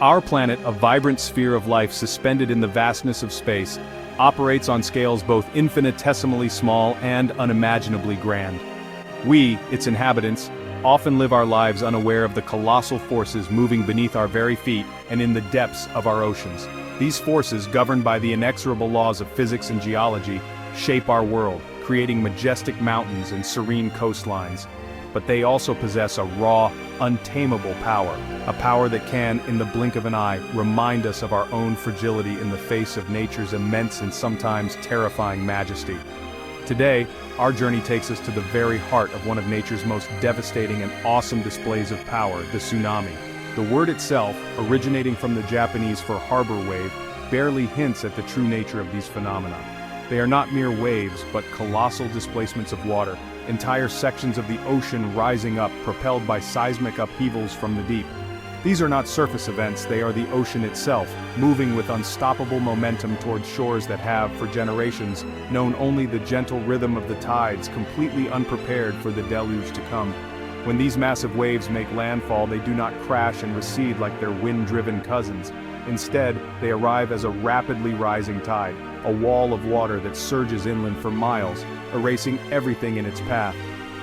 Our planet, a vibrant sphere of life suspended in the vastness of space, operates on scales both infinitesimally small and unimaginably grand. We, its inhabitants, often live our lives unaware of the colossal forces moving beneath our very feet and in the depths of our oceans. These forces, governed by the inexorable laws of physics and geology, shape our world, creating majestic mountains and serene coastlines. But they also possess a raw, untamable power, a power that can, in the blink of an eye, remind us of our own fragility in the face of nature's immense and sometimes terrifying majesty. Today, our journey takes us to the very heart of one of nature's most devastating and awesome displays of power, the tsunami. The word itself, originating from the Japanese for harbor wave, barely hints at the true nature of these phenomena. They are not mere waves, but colossal displacements of water, entire sections of the ocean rising up, propelled by seismic upheavals from the deep. These are not surface events, they are the ocean itself, moving with unstoppable momentum towards shores that have, for generations, known only the gentle rhythm of the tides, completely unprepared for the deluge to come. When these massive waves make landfall, they do not crash and recede like their wind-driven cousins. Instead, they arrive as a rapidly rising tide, a wall of water that surges inland for miles, erasing everything in its path.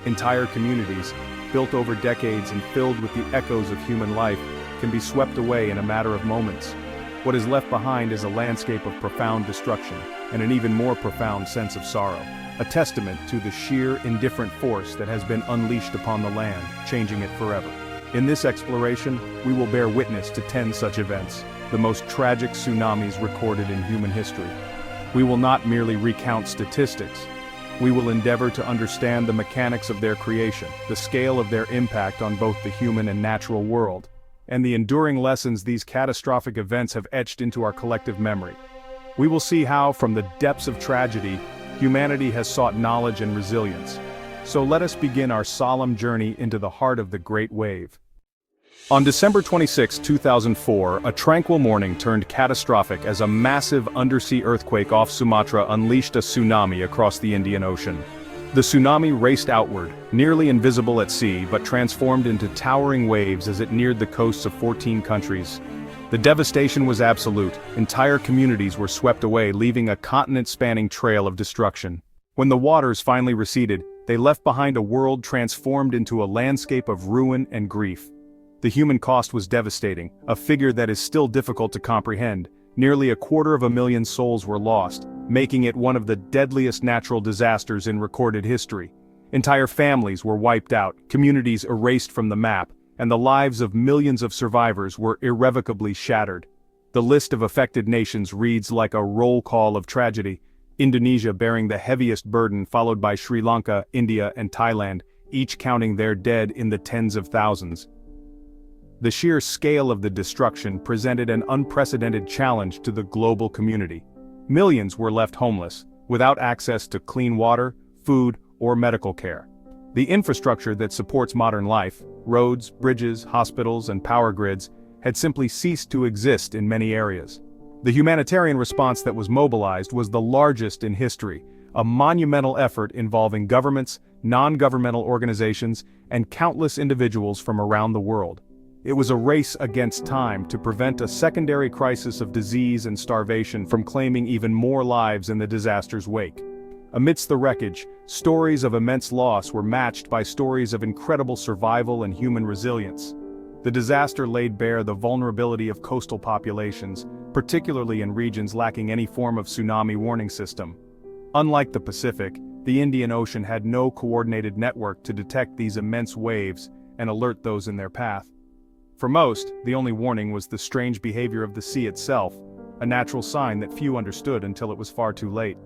Entire communities, built over decades and filled with the echoes of human life, can be swept away in a matter of moments. What is left behind is a landscape of profound destruction, and an even more profound sense of sorrow. A testament to the sheer, indifferent force that has been unleashed upon the land, changing it forever. In this exploration, we will bear witness to 10 such events, the most tragic tsunamis recorded in human history. We will not merely recount statistics. We will endeavor to understand the mechanics of their creation, the scale of their impact on both the human and natural world, and the enduring lessons these catastrophic events have etched into our collective memory. We will see how, from the depths of tragedy, humanity has sought knowledge and resilience. So let us begin our solemn journey into the heart of the Great Wave. On December 26, 2004, a tranquil morning turned catastrophic as a massive undersea earthquake off Sumatra unleashed a tsunami across the Indian Ocean. The tsunami raced outward, nearly invisible at sea but transformed into towering waves as it neared the coasts of 14 countries. The devastation was absolute. Entire communities were swept away, leaving a continent-spanning trail of destruction. When the waters finally receded, they left behind a world transformed into a landscape of ruin and grief. The human cost was devastating, a figure that is still difficult to comprehend. Nearly 250,000 souls were lost, making it one of the deadliest natural disasters in recorded history. Entire families were wiped out, communities erased from the map, and the lives of millions of survivors were irrevocably shattered. The list of affected nations reads like a roll call of tragedy, Indonesia bearing the heaviest burden, followed by Sri Lanka, India, and Thailand, each counting their dead in the tens of thousands. The sheer scale of the destruction presented an unprecedented challenge to the global community. Millions were left homeless, without access to clean water, food, or medical care. The infrastructure that supports modern life, roads, bridges, hospitals, and power grids, had simply ceased to exist in many areas. The humanitarian response that was mobilized was the largest in history, a monumental effort involving governments, non-governmental organizations, and countless individuals from around the world. It was a race against time to prevent a secondary crisis of disease and starvation from claiming even more lives in the disaster's wake. Amidst the wreckage, stories of immense loss were matched by stories of incredible survival and human resilience. The disaster laid bare the vulnerability of coastal populations, particularly in regions lacking any form of tsunami warning system. Unlike the Pacific, the Indian Ocean had no coordinated network to detect these immense waves and alert those in their path. For most, the only warning was the strange behavior of the sea itself, a natural sign that few understood until it was far too late.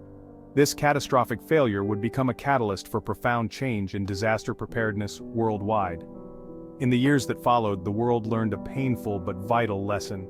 This catastrophic failure would become a catalyst for profound change in disaster preparedness worldwide. In the years that followed, the world learned a painful but vital lesson.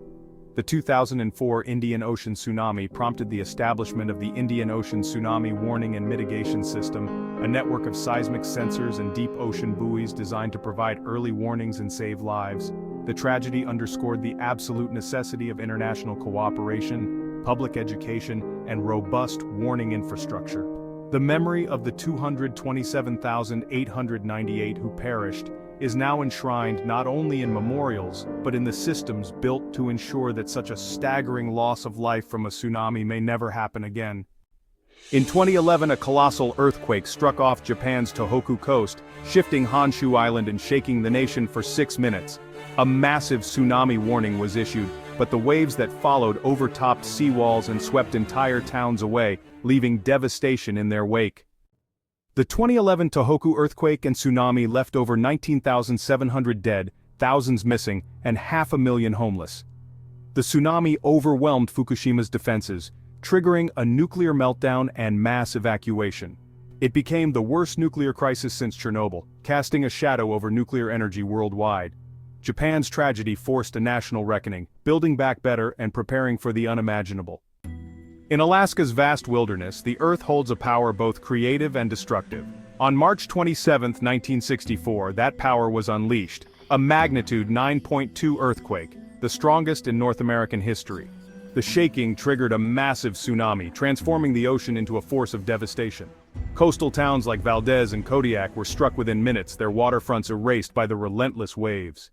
The 2004 Indian Ocean tsunami prompted the establishment of the Indian Ocean Tsunami Warning and Mitigation System, a network of seismic sensors and deep ocean buoys designed to provide early warnings and save lives. The tragedy underscored the absolute necessity of international cooperation, public education, and robust warning infrastructure. The memory of the 227,898 who perished is now enshrined not only in memorials, but in the systems built to ensure that such a staggering loss of life from a tsunami may never happen again. In 2011, a colossal earthquake struck off Japan's Tohoku coast, shifting Honshu Island and shaking the nation for 6 minutes. A massive tsunami warning was issued, but the waves that followed overtopped seawalls and swept entire towns away, leaving devastation in their wake. The 2011 Tohoku earthquake and tsunami left over 19,700 dead, thousands missing, and 500,000 homeless. The tsunami overwhelmed Fukushima's defenses, triggering a nuclear meltdown and mass evacuation. It became the worst nuclear crisis since Chernobyl, casting a shadow over nuclear energy worldwide. Japan's tragedy forced a national reckoning, building back better and preparing for the unimaginable. In Alaska's vast wilderness, the Earth holds a power both creative and destructive. On March 27, 1964, that power was unleashed, a magnitude 9.2 earthquake, the strongest in North American history. The shaking triggered a massive tsunami, transforming the ocean into a force of devastation. Coastal towns like Valdez and Kodiak were struck within minutes, their waterfronts erased by the relentless waves.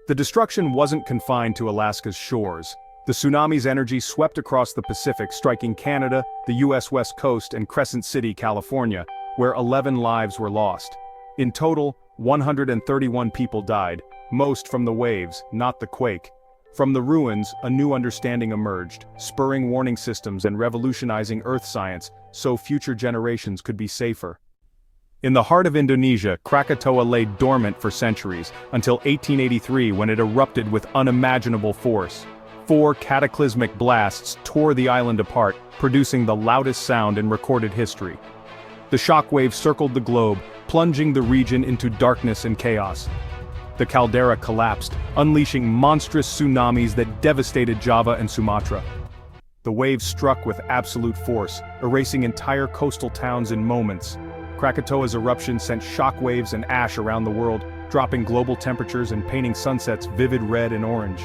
The destruction wasn't confined to Alaska's shores. The tsunami's energy swept across the Pacific, striking Canada, the U.S. West Coast, and Crescent City, California, where 11 lives were lost. In total, 131 people died, most from the waves, not the quake. From the ruins, a new understanding emerged, spurring warning systems and revolutionizing earth science so future generations could be safer. In the heart of Indonesia, Krakatoa lay dormant for centuries, until 1883 when it erupted with unimaginable force. 4 cataclysmic blasts tore the island apart, producing the loudest sound in recorded history. The shockwaves circled the globe, plunging the region into darkness and chaos. The caldera collapsed, unleashing monstrous tsunamis that devastated Java and Sumatra. The waves struck with absolute force, erasing entire coastal towns in moments. Krakatoa's eruption sent shockwaves and ash around the world, dropping global temperatures and painting sunsets vivid red and orange.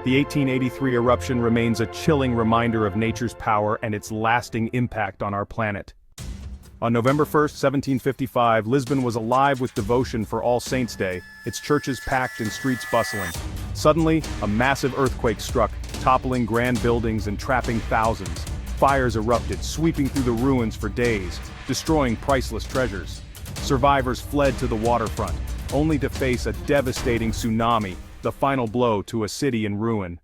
The 1883 eruption remains a chilling reminder of nature's power and its lasting impact on our planet. On November 1, 1755, Lisbon was alive with devotion for All Saints' Day, its churches packed and streets bustling. Suddenly, a massive earthquake struck, toppling grand buildings and trapping thousands. Fires erupted, sweeping through the ruins for days, destroying priceless treasures. Survivors fled to the waterfront, only to face a devastating tsunami, the final blow to a city in ruin.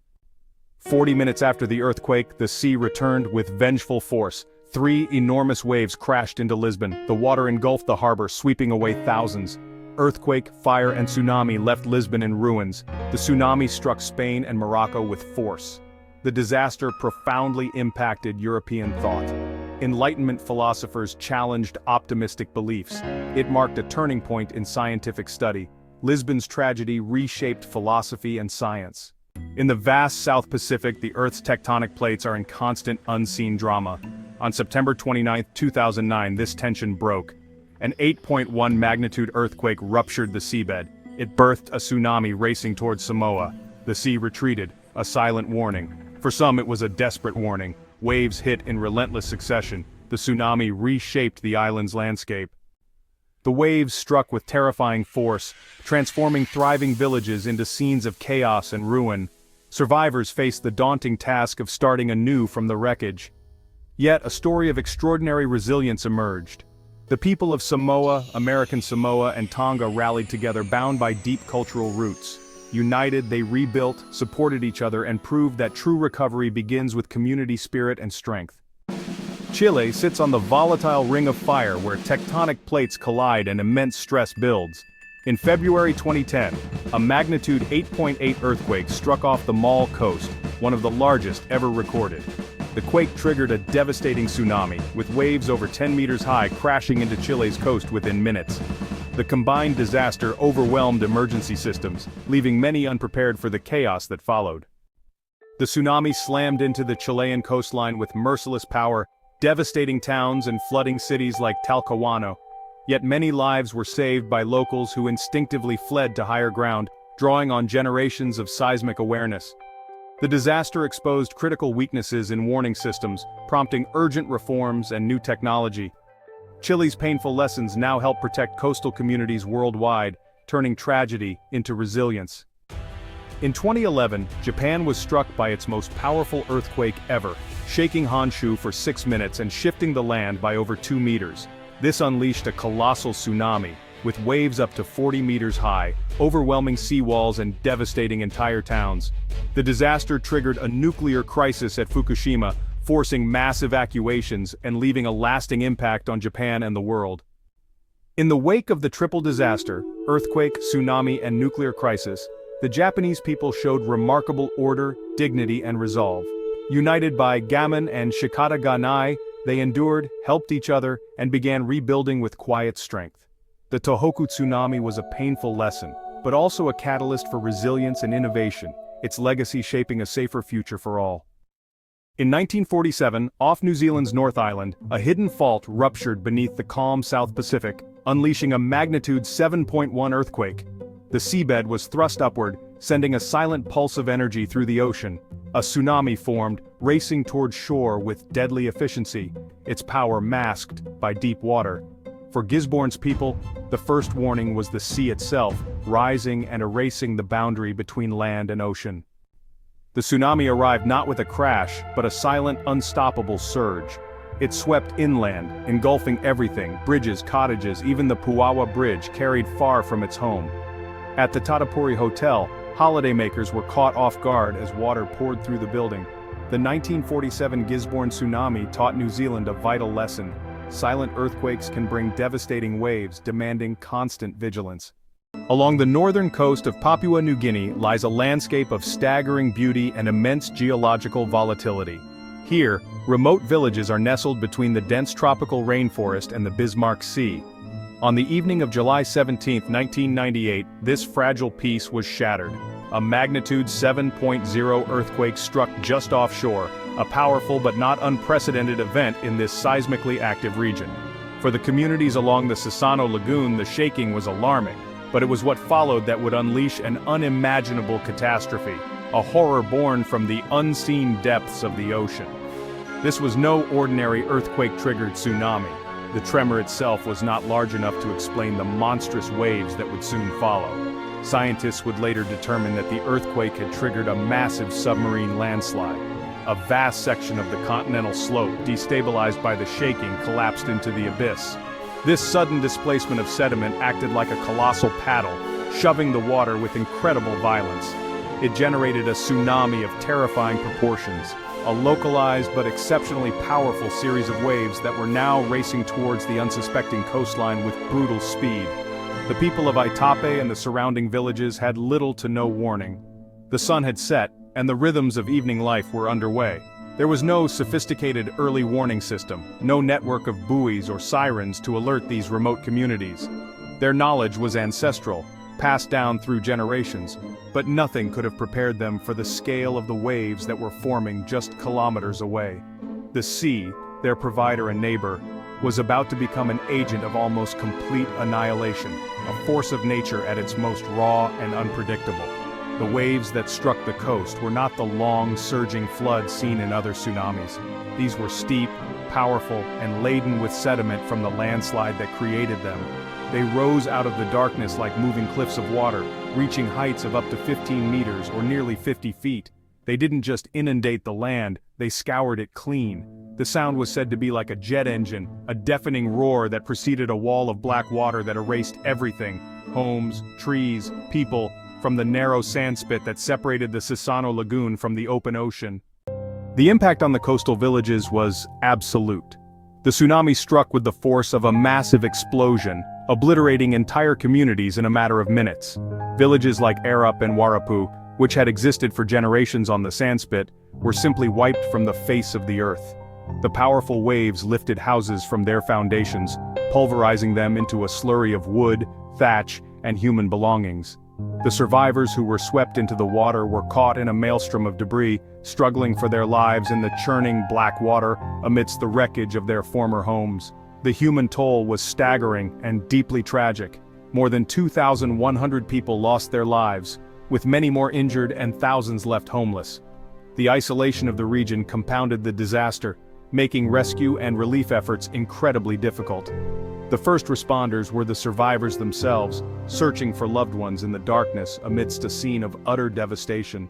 40 minutes after the earthquake, the sea returned with vengeful force. 3 enormous waves crashed into Lisbon. The water engulfed the harbor, sweeping away thousands. Earthquake, fire, and tsunami left Lisbon in ruins. The tsunami struck Spain and Morocco with force. The disaster profoundly impacted European thought. Enlightenment philosophers challenged optimistic beliefs. It marked a turning point in scientific study. Lisbon's tragedy reshaped philosophy and science. In the vast South Pacific, the Earth's tectonic plates are in constant unseen drama. On September 29, 2009, this tension broke. An 8.1 magnitude earthquake ruptured the seabed. It birthed a tsunami racing towards Samoa. The sea retreated, a silent warning. For some, it was a desperate warning. Waves hit in relentless succession. The tsunami reshaped the island's landscape. The waves struck with terrifying force, transforming thriving villages into scenes of chaos and ruin. Survivors faced the daunting task of starting anew from the wreckage. Yet a story of extraordinary resilience emerged. The people of Samoa, American Samoa, and Tonga rallied together, bound by deep cultural roots. United, they rebuilt, supported each other, and proved that true recovery begins with community spirit and strength. Chile sits on the volatile ring of fire where tectonic plates collide and immense stress builds. In February 2010, a magnitude 8.8 earthquake struck off the Mall coast, one of the largest ever recorded. The quake triggered a devastating tsunami, with waves over 10 meters high crashing into Chile's coast within minutes. The combined disaster overwhelmed emergency systems, leaving many unprepared for the chaos that followed. The tsunami slammed into the Chilean coastline with merciless power, devastating towns and flooding cities like Talcahuano. Yet many lives were saved by locals who instinctively fled to higher ground, drawing on generations of seismic awareness. The disaster exposed critical weaknesses in warning systems, prompting urgent reforms and new technology. Chile's painful lessons now help protect coastal communities worldwide, turning tragedy into resilience. In 2011, Japan was struck by its most powerful earthquake ever, shaking Honshu for 6 minutes and shifting the land by over 2 meters. This unleashed a colossal tsunami, with waves up to 40 meters high, overwhelming seawalls and devastating entire towns. The disaster triggered a nuclear crisis at Fukushima, forcing mass evacuations and leaving a lasting impact on Japan and the world. In the wake of the triple disaster, earthquake, tsunami, and nuclear crisis, the Japanese people showed remarkable order, dignity, and resolve. United by gammon and shikata ganai, they endured, helped each other, and began rebuilding with quiet strength. The Tohoku tsunami was a painful lesson, but also a catalyst for resilience and innovation, its legacy shaping a safer future for all. In 1947, off New Zealand's North Island, a hidden fault ruptured beneath the calm South Pacific, unleashing a magnitude 7.1 earthquake. The seabed was thrust upward, sending a silent pulse of energy through the ocean. A tsunami formed, racing toward shore with deadly efficiency, its power masked by deep water. For Gisborne's people, the first warning was the sea itself, rising and erasing the boundary between land and ocean. The tsunami arrived not with a crash, but a silent, unstoppable surge. It swept inland, engulfing everything, bridges, cottages, even the Puawa Bridge carried far from its home. At the Tatapuri Hotel, holidaymakers were caught off guard as water poured through the building. The 1947 Gisborne tsunami taught New Zealand a vital lesson. Silent earthquakes can bring devastating waves, demanding constant vigilance. Along the northern coast of Papua New Guinea lies a landscape of staggering beauty and immense geological volatility. Here, remote villages are nestled between the dense tropical rainforest and the Bismarck Sea. On the evening of July 17, 1998, this fragile peace was shattered. A magnitude 7.0 earthquake struck just offshore, a powerful but not unprecedented event in this seismically active region. For the communities along the Sasano Lagoon, the shaking was alarming, but it was what followed that would unleash an unimaginable catastrophe, a horror born from the unseen depths of the ocean. This was no ordinary earthquake-triggered tsunami. The tremor itself was not large enough to explain the monstrous waves that would soon follow. Scientists would later determine that the earthquake had triggered a massive submarine landslide. A vast section of the continental slope, destabilized by the shaking, collapsed into the abyss. This sudden displacement of sediment acted like a colossal paddle, shoving the water with incredible violence. It generated a tsunami of terrifying proportions, a localized but exceptionally powerful series of waves that were now racing towards the unsuspecting coastline with brutal speed. The people of Aitape and the surrounding villages had little to no warning. The sun had set, and the rhythms of evening life were underway. There was no sophisticated early warning system, no network of buoys or sirens to alert these remote communities. Their knowledge was ancestral, passed down through generations, but nothing could have prepared them for the scale of the waves that were forming just kilometers away. The sea, their provider and neighbor, was about to become an agent of almost complete annihilation, a force of nature at its most raw and unpredictable. The waves that struck the coast were not the long, surging floods seen in other tsunamis. These were steep, powerful, and laden with sediment from the landslide that created them. They rose out of the darkness like moving cliffs of water, reaching heights of up to 15 meters or nearly 50 feet. They didn't just inundate the land, they scoured it clean. The sound was said to be like a jet engine, a deafening roar that preceded a wall of black water that erased everything, homes, trees, people, from the narrow sandspit that separated the Sasano Lagoon from the open ocean. The impact on the coastal villages was absolute. The tsunami struck with the force of a massive explosion, obliterating entire communities in a matter of minutes. Villages like Arup and Warapu, which had existed for generations on the sandspit, were simply wiped from the face of the earth. The powerful waves lifted houses from their foundations, pulverizing them into a slurry of wood, thatch, and human belongings. The survivors who were swept into the water were caught in a maelstrom of debris, struggling for their lives in the churning black water amidst the wreckage of their former homes. The human toll was staggering and deeply tragic. More than 2,100 people lost their lives, with many more injured and thousands left homeless. The isolation of the region compounded the disaster, making rescue and relief efforts incredibly difficult. The first responders were the survivors themselves, searching for loved ones in the darkness amidst a scene of utter devastation.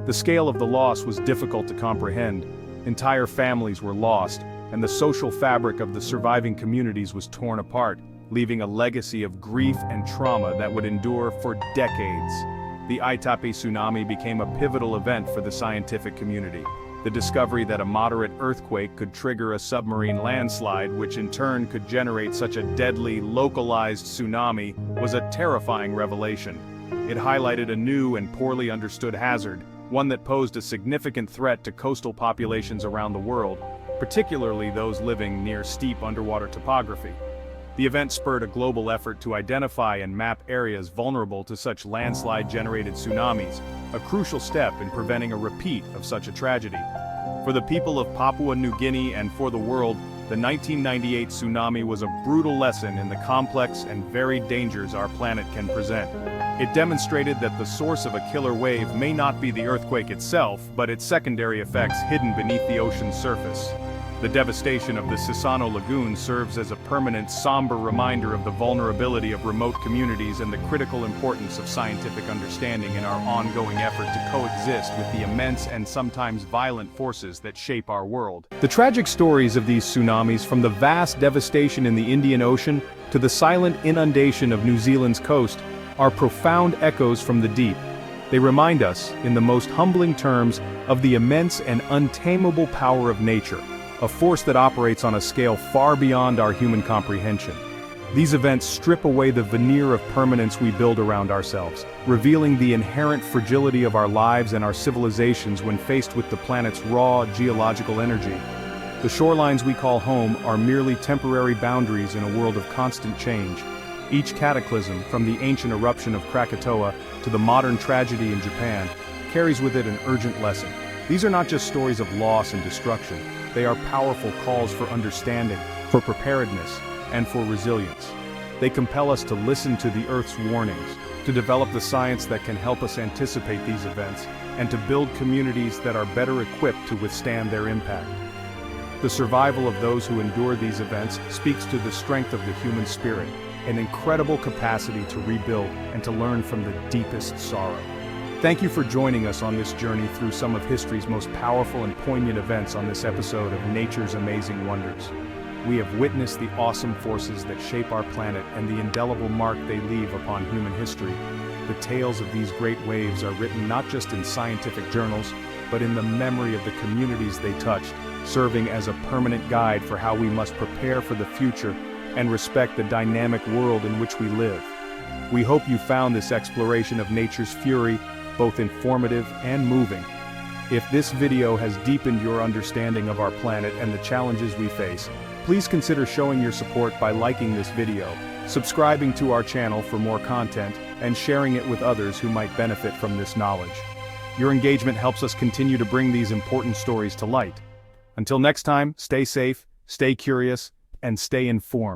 The scale of the loss was difficult to comprehend. Entire families were lost, and the social fabric of the surviving communities was torn apart, leaving a legacy of grief and trauma that would endure for decades. The Itape tsunami became a pivotal event for the scientific community. The discovery that a moderate earthquake could trigger a submarine landslide, which in turn could generate such a deadly, localized tsunami, was a terrifying revelation. It highlighted a new and poorly understood hazard, one that posed a significant threat to coastal populations around the world, particularly those living near steep underwater topography. The event spurred a global effort to identify and map areas vulnerable to such landslide-generated tsunamis, a crucial step in preventing a repeat of such a tragedy. For the people of Papua New Guinea and for the world, the 1998 tsunami was a brutal lesson in the complex and varied dangers our planet can present. It demonstrated that the source of a killer wave may not be the earthquake itself, but its secondary effects hidden beneath the ocean's surface. The devastation of the Sisano Lagoon serves as a permanent, somber reminder of the vulnerability of remote communities and the critical importance of scientific understanding in our ongoing effort to coexist with the immense and sometimes violent forces that shape our world. The tragic stories of these tsunamis, from the vast devastation in the Indian Ocean to the silent inundation of New Zealand's coast, are profound echoes from the deep. They remind us, in the most humbling terms, of the immense and untamable power of nature, a force that operates on a scale far beyond our human comprehension. These events strip away the veneer of permanence we build around ourselves, revealing the inherent fragility of our lives and our civilizations when faced with the planet's raw geological energy. The shorelines we call home are merely temporary boundaries in a world of constant change. Each cataclysm, from the ancient eruption of Krakatoa to the modern tragedy in Japan, carries with it an urgent lesson. These are not just stories of loss and destruction. They are powerful calls for understanding, for preparedness, and for resilience. They compel us to listen to the Earth's warnings, to develop the science that can help us anticipate these events, and to build communities that are better equipped to withstand their impact. The survival of those who endure these events speaks to the strength of the human spirit, an incredible capacity to rebuild and to learn from the deepest sorrow. Thank you for joining us on this journey through some of history's most powerful and poignant events on this episode of Nature's Amazing Wonders. We have witnessed the awesome forces that shape our planet and the indelible mark they leave upon human history. The tales of these great waves are written not just in scientific journals, but in the memory of the communities they touched, serving as a permanent guide for how we must prepare for the future and respect the dynamic world in which we live. We hope you found this exploration of nature's fury both informative and moving. If this video has deepened your understanding of our planet and the challenges we face, please consider showing your support by liking this video, subscribing to our channel for more content, and sharing it with others who might benefit from this knowledge. Your engagement helps us continue to bring these important stories to light. Until next time, stay safe, stay curious, and stay informed.